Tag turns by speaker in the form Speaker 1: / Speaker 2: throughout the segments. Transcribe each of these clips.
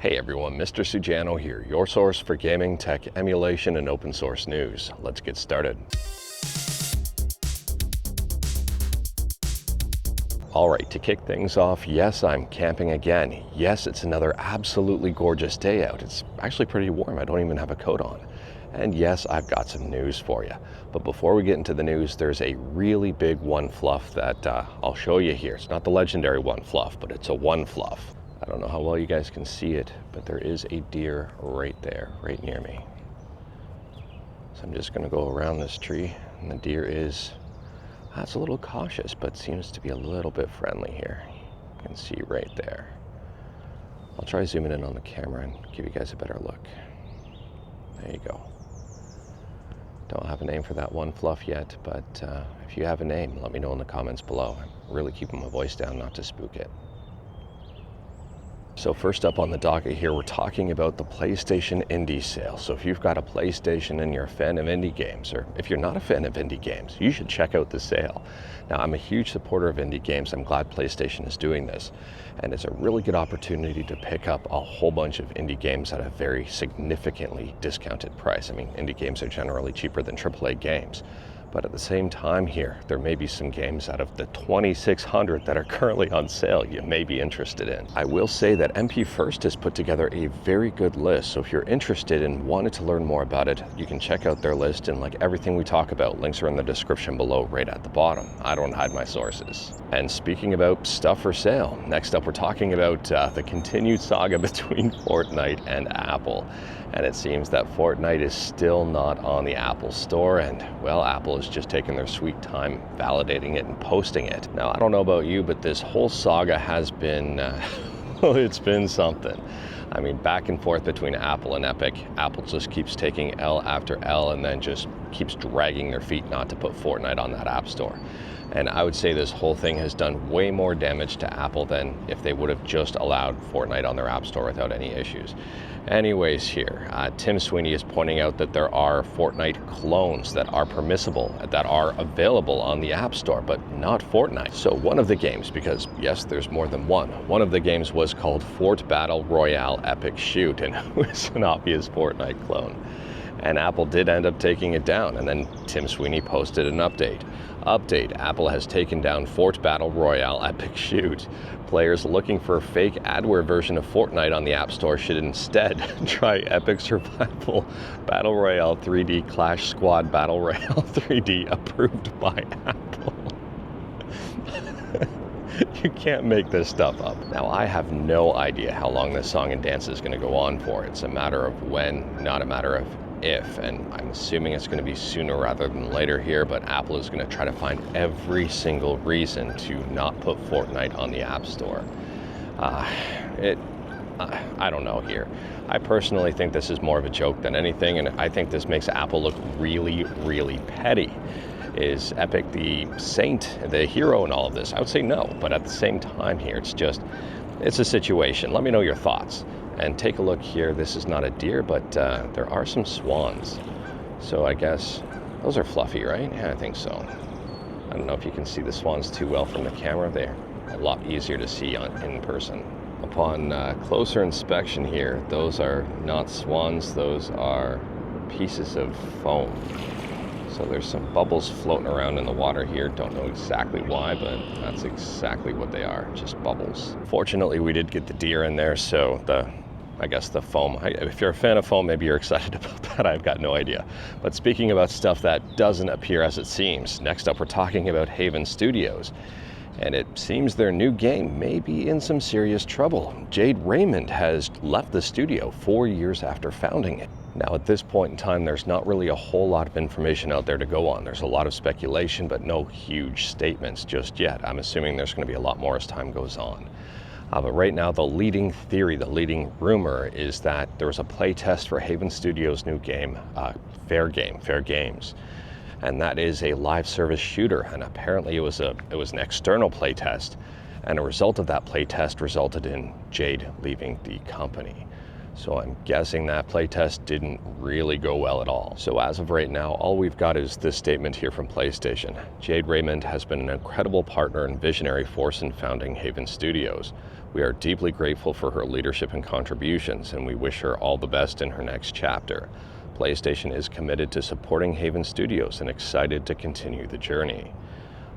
Speaker 1: Hey everyone, Mr. Sujano here, your source for gaming, tech, emulation, and open source news. Let's get started. All right, to kick things off, yes, I'm camping again. Yes, it's another absolutely gorgeous day out. It's actually pretty warm. I don't even have a coat on. And yes, I've got some news for you. But before we get into the news, there's a really big one fluff that I'll show you here. It's not the legendary one fluff, but it's a one fluff. I don't know how well you guys can see it, but there is a deer right there, right near me. So I'm just gonna go around this tree, and the deer is, it's a little cautious, but seems to be a little bit friendly here. You can see right there. I'll try zooming in on the camera and give you guys a better look. There you go. Don't have a name for that one fluff yet, but if you have a name, let me know in the comments below. I'm really keeping my voice down not to spook it. So first up on the docket here, we're talking about the PlayStation Indie Sale. So if you've got a PlayStation and you're a fan of indie games, or if you're not a fan of indie games, you should check out the sale. Now, I'm a huge supporter of indie games. I'm glad PlayStation is doing this. And it's a really good opportunity to pick up a whole bunch of indie games at a very significantly discounted price. I mean, indie games are generally cheaper than AAA games. But at the same time here, there may be some games out of the 2,600 that are currently on sale you may be interested in. I will say that MP First has put together a very good list, so if you're interested and wanted to learn more about it, you can check out their list, and like everything we talk about, links are in the description below right at the bottom. I don't hide my sources. And speaking about stuff for sale, next up we're talking about the continued saga between Fortnite and Apple. And it seems that Fortnite is still not on the Apple Store, and well, Apple is just taking their sweet time validating it and posting it. Now, I don't know about you, but this whole saga has been, well, it's been something. I mean, back and forth between Apple and Epic. Apple just keeps taking L after L and then just keeps dragging their feet not to put Fortnite on that App Store. And I would say this whole thing has done way more damage to Apple than if they would have just allowed Fortnite on their App Store without any issues. Anyways here, Tim Sweeney is pointing out that there are Fortnite clones that are permissible, that are available on the App Store, but not Fortnite. So one of the games, because yes, there's more than one of the games was called Fort Battle Royale Epic Shoot, and it was an obvious Fortnite clone. And Apple did end up taking it down, and then Tim Sweeney posted an update. Apple has taken down Fort Battle Royale Epic Shoot. Players looking for a fake adware version of Fortnite on the App Store should instead try Epic Survival Battle Royale 3D Clash Squad Battle Royale 3D, approved by Apple. You can't make this stuff up. Now, I have no idea how long this song and dance is going to go on for. It's a matter of when, not a matter of if, and I'm assuming it's going to be sooner rather than later here, but Apple is going to try to find every single reason to not put Fortnite on the App Store. I don't know here. I personally think this is more of a joke than anything, and I think this makes Apple look really, really petty. Is Epic the saint, the hero in all of this? I would say no, but at the same time here, it's a situation. Let me know your thoughts. And take a look here. This is not a deer, but there are some swans. So I guess those are fluffy, right? Yeah, I think so. I don't know if you can see the swans too well from the camera. They're a lot easier to see in person. Upon closer inspection here, those are not swans. Those are pieces of foam. So there's some bubbles floating around in the water here. Don't know exactly why, but that's exactly what they are, just bubbles. Fortunately, we did get the deer in there, so I guess the foam, if you're a fan of foam, maybe you're excited about that. I've got no idea. But speaking about stuff that doesn't appear as it seems, next up we're talking about Haven Studios. And it seems their new game may be in some serious trouble. Jade Raymond has left the studio 4 years after founding it. Now, at this point in time, there's not really a whole lot of information out there to go on. There's a lot of speculation, but no huge statements just yet. I'm assuming there's going to be a lot more as time goes on. But right now, the leading theory, the leading rumor is that there was a play test for Haven Studios' new game, Fair Games. And that is a live service shooter, and apparently it was an external play test, and a result of that play test resulted in Jade leaving the company. So I'm guessing that playtest didn't really go well at all. So as of right now, all we've got is this statement here from PlayStation. Jade Raymond has been an incredible partner and visionary force in founding Haven Studios. We are deeply grateful for her leadership and contributions, and we wish her all the best in her next chapter. PlayStation is committed to supporting Haven Studios and excited to continue the journey.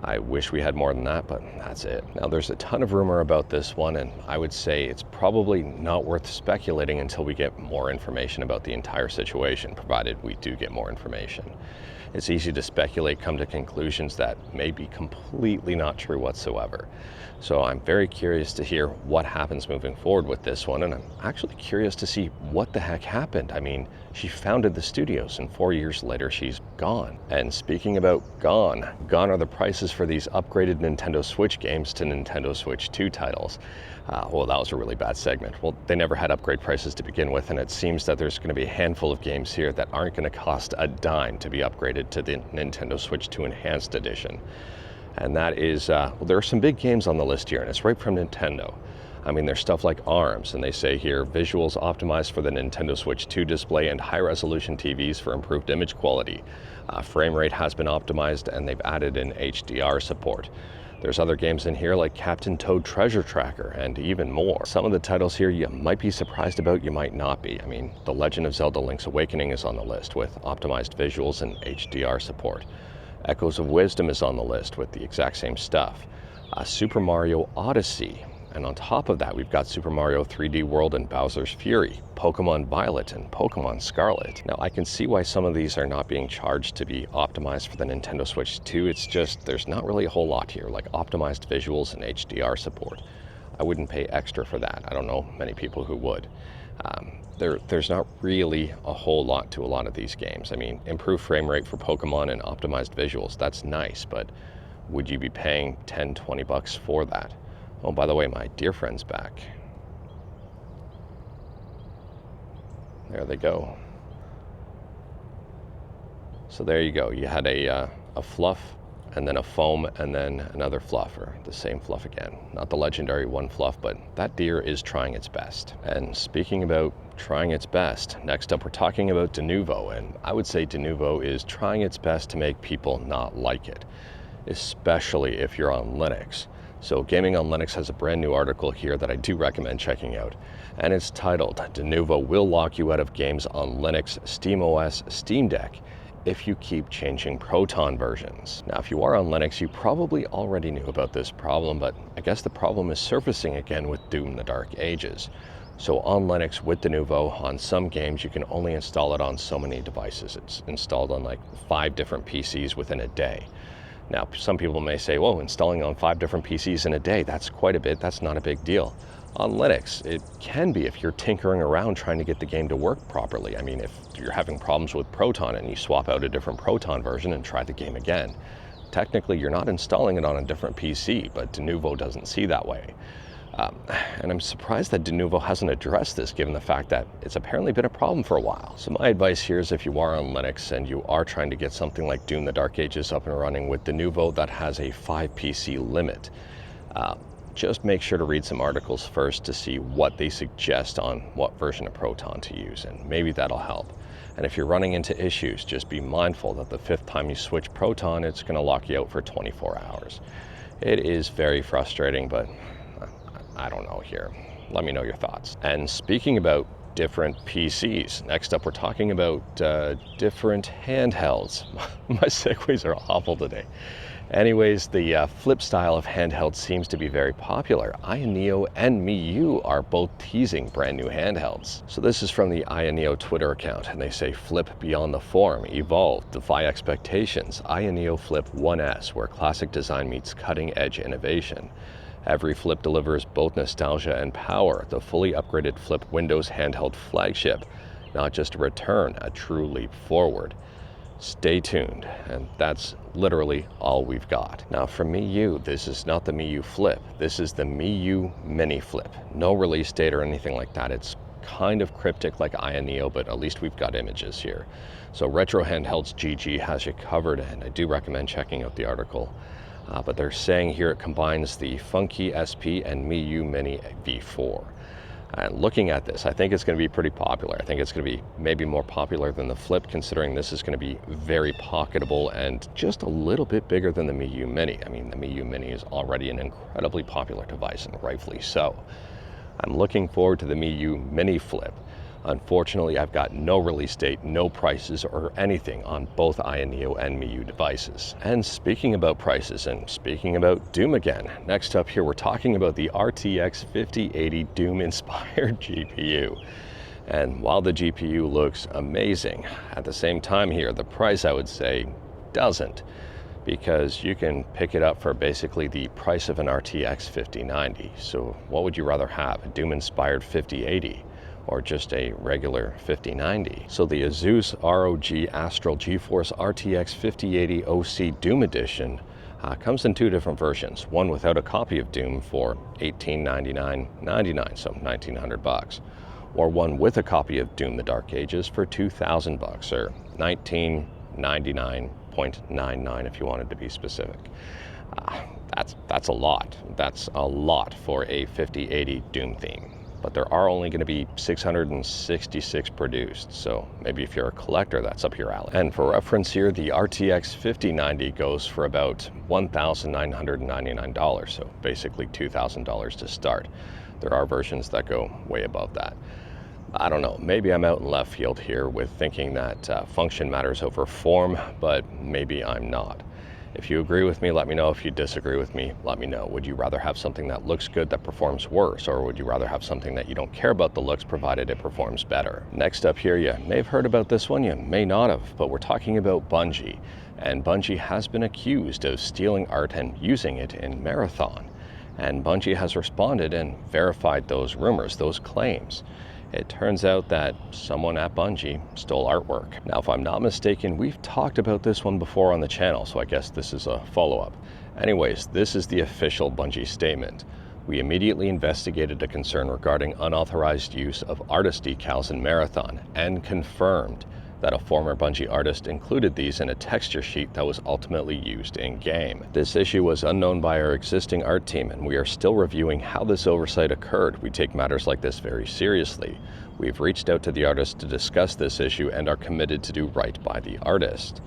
Speaker 1: I wish we had more than that, but that's it. Now, there's a ton of rumor about this one, and I would say it's probably not worth speculating until we get more information about the entire situation, provided we do get more information. It's easy to speculate, come to conclusions that may be completely not true whatsoever. So I'm very curious to hear what happens moving forward with this one, and I'm actually curious to see what the heck happened. I mean, she founded the studios, and 4 years later, she's gone. And speaking about gone are the prices for these upgraded Nintendo Switch games to Nintendo Switch 2 titles. Well, that was a really bad segment. Well, they never had upgrade prices to begin with, and it seems that there's going to be a handful of games here that aren't going to cost a dime to be upgraded to the Nintendo Switch 2 Enhanced Edition. And that is, well, there are some big games on the list here, and it's right from Nintendo. I mean, there's stuff like ARMS, and they say here, visuals optimized for the Nintendo Switch 2 display and high-resolution TVs for improved image quality. Frame rate has been optimized, and they've added in HDR support. There's other games in here like Captain Toad Treasure Tracker and even more. Some of the titles here you might be surprised about, you might not be. I mean, The Legend of Zelda Link's Awakening is on the list with optimized visuals and HDR support. Echoes of Wisdom is on the list with the exact same stuff. Super Mario Odyssey. And on top of that, we've got Super Mario 3D World and Bowser's Fury, Pokemon Violet and Pokemon Scarlet. Now, I can see why some of these are not being charged to be optimized for the Nintendo Switch 2. It's just, there's not really a whole lot here, like optimized visuals and HDR support. I wouldn't pay extra for that. I don't know many people who would. There's not really a whole lot to a lot of these games. I mean, improved frame rate for Pokemon and optimized visuals, that's nice, but would you be paying 10, 20 bucks for that? Oh, by the way, my dear friend's back. There they go. So there you go. You had a fluff, and then a foam, and then another fluff, or the same fluff again. Not the legendary one fluff, but that deer is trying its best. And speaking about trying its best, next up we're talking about Denuvo, and I would say Denuvo is trying its best to make people not like it, especially if you're on Linux. So Gaming on Linux has a brand new article here that I do recommend checking out, and it's titled, Denuvo will lock you out of games on Linux, SteamOS, Steam Deck, if you keep changing Proton versions. Now, if you are on Linux, you probably already knew about this problem, but I guess the problem is surfacing again with Doom: The Dark Ages. So on Linux with Denuvo, on some games, you can only install it on so many devices. It's installed on like 5 different PCs within a day. Now, some people may say, whoa, installing on 5 different PCs in a day, that's quite a bit, that's not a big deal. On Linux, it can be if you're tinkering around trying to get the game to work properly. I mean, if you're having problems with Proton and you swap out a different Proton version and try the game again, technically you're not installing it on a different PC, but Denuvo doesn't see that way. And I'm surprised that Denuvo hasn't addressed this, given the fact that it's apparently been a problem for a while. So my advice here is, if you are on Linux and you are trying to get something like Doom: The Dark Ages up and running with Denuvo that has a 5 PC limit, just make sure to read some articles first to see what they suggest on what version of Proton to use, and maybe that'll help. And if you're running into issues, just be mindful that the 5th time you switch Proton, it's going to lock you out for 24 hours. It is very frustrating, but I don't know here. Let me know your thoughts. And speaking about different PCs, next up we're talking about different handhelds. My segues are awful today. Anyways, the flip style of handheld seems to be very popular. Ayaneo and Miyoo are both teasing brand new handhelds. So this is from the Ayaneo Twitter account, and they say, flip beyond the form, evolve, defy expectations. Ayaneo Flip 1S, where classic design meets cutting edge innovation. Every Flip delivers both nostalgia and power. The fully upgraded Flip Windows handheld flagship, not just a return, a true leap forward. Stay tuned, and that's literally all we've got. Now for Miyoo, this is not the Miyoo Flip. This is the Miyoo Mini Flip. No release date or anything like that. It's kind of cryptic like Ayaneo, but at least we've got images here. So Retro Handhelds GG has you covered, and I do recommend checking out the article. But they're saying here it combines the Funky SP and Miyoo Mini V4. And looking at this, I think it's going to be pretty popular. I think it's going to be maybe more popular than the Flip, considering this is going to be very pocketable and just a little bit bigger than the Miyoo Mini. I mean, the Miyoo Mini is already an incredibly popular device, and rightfully so. I'm looking forward to the Miyoo Mini Flip. Unfortunately, I've got no release date, no prices or anything on both Ayaneo and Miyoo devices. And speaking about prices and speaking about Doom again, next up here we're talking about the RTX 5080 Doom inspired GPU. And while the GPU looks amazing, at the same time here, the price I would say doesn't, because you can pick it up for basically the price of an RTX 5090. So what would you rather have, a Doom inspired 5080? Or just a regular 5090. So the Asus ROG Astral GeForce RTX 5080 OC Doom Edition comes in two different versions. One without a copy of Doom for $1899.99, so $1,900, or one with a copy of Doom: The Dark Ages for $2,000, or $1999.99 if you wanted to be specific. That's a lot. That's a lot for a 5080 Doom theme. But there are only going to be 666 produced, so maybe if you're a collector, that's up your alley. And for reference here, the RTX 5090 goes for about $1,999, so basically $2,000 to start. There are versions that go way above that. I don't know, maybe I'm out in left field here with thinking that function matters over form, but maybe I'm not. If you agree with me, let me know. If you disagree with me, let me know. Would you rather have something that looks good that performs worse, or would you rather have something that you don't care about the looks provided it performs better? Next up here, you may have heard about this one, you may not have, but we're talking about Bungie. And Bungie has been accused of stealing art and using it in Marathon. And Bungie has responded and verified those rumors, those claims. It turns out that someone at Bungie stole artwork. Now, if I'm not mistaken, we've talked about this one before on the channel, so I guess this is a follow-up. Anyways, this is the official Bungie statement. We immediately investigated a concern regarding unauthorized use of artist decals in Marathon and confirmed that a former Bungie artist included these in a texture sheet that was ultimately used in-game. This issue was unknown by our existing art team, and we are still reviewing how this oversight occurred. We take matters like this very seriously. We've reached out to the artist to discuss this issue and are committed to do right by the artist.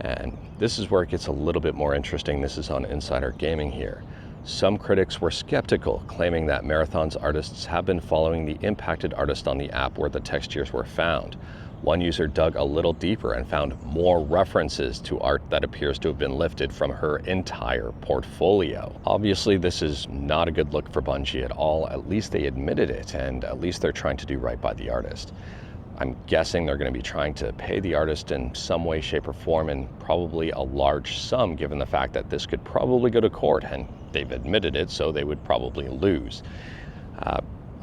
Speaker 1: And this is where it gets a little bit more interesting. This is on Insider Gaming here. Some critics were skeptical, claiming that Marathon's artists have been following the impacted artist on the app where the textures were found. One user dug a little deeper and found more references to art that appears to have been lifted from her entire portfolio. Obviously, this is not a good look for Bungie at all. At least they admitted it, and at least they're trying to do right by the artist. I'm guessing they're going to be trying to pay the artist in some way, shape, or form, and probably a large sum, given the fact that this could probably go to court, and they've admitted it, so they would probably lose.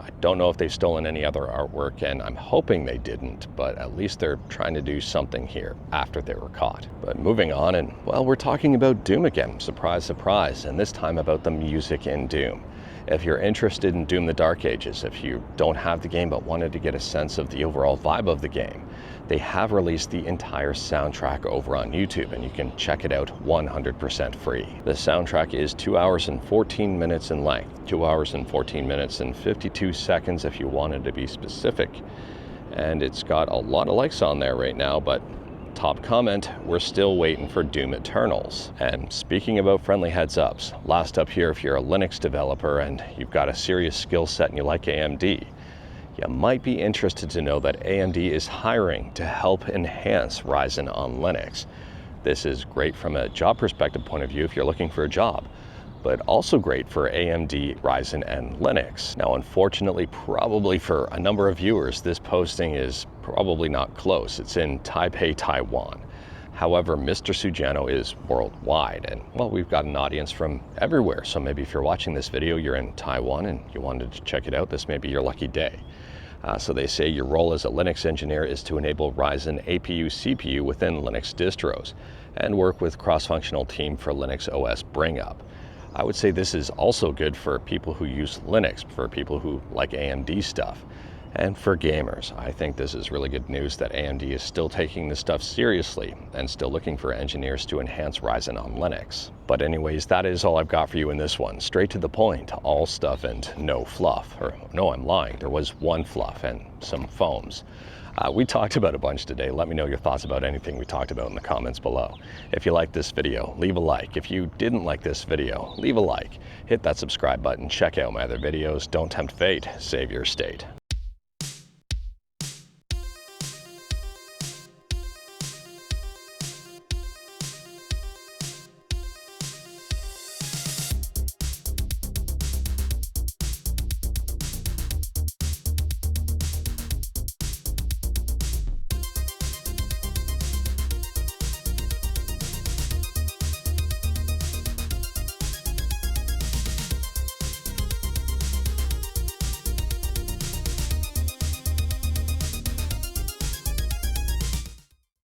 Speaker 1: I don't know if they've stolen any other artwork, and I'm hoping they didn't, but at least they're trying to do something here after they were caught. But moving on, and well, we're talking about Doom again. Surprise, surprise, and this time about the music in Doom. If you're interested in Doom: The Dark Ages, if you don't have the game but wanted to get a sense of the overall vibe of the game, they have released the entire soundtrack over on YouTube, and you can check it out 100% free. The soundtrack is 2 hours and 14 minutes in length, 2 hours and 14 minutes and 52 seconds if you wanted to be specific. And it's got a lot of likes on there right now, but top comment, we're still waiting for Doom Eternals. And speaking about friendly heads ups, last up here, if you're a Linux developer and you've got a serious skill set and you like AMD, you might be interested to know that AMD is hiring to help enhance Ryzen on Linux. This is great from a job perspective point of view if you're looking for a job, but also great for AMD, Ryzen, and Linux. Now, unfortunately, probably for a number of viewers, this posting is probably not close. It's in Taipei, Taiwan. However, Mr. Sujano is worldwide, and well, we've got an audience from everywhere. So maybe if you're watching this video, you're in Taiwan and you wanted to check it out, this may be your lucky day. So they say your role as a Linux engineer is to enable Ryzen APU CPU within Linux distros and work with cross-functional team for Linux OS bring up. I would say this is also good for people who use Linux, for people who like AMD stuff. And for gamers, I think this is really good news that AMD is still taking this stuff seriously and still looking for engineers to enhance Ryzen on Linux. But anyways, that is all I've got for you in this one. Straight to the point, all stuff and no fluff. Or no, I'm lying, there was one fluff and some foams. We talked about a bunch today. Let me know your thoughts about anything we talked about in the comments below. If you liked this video, leave a like. If you didn't like this video, leave a like. Hit that subscribe button, check out my other videos. Don't tempt fate, save your state.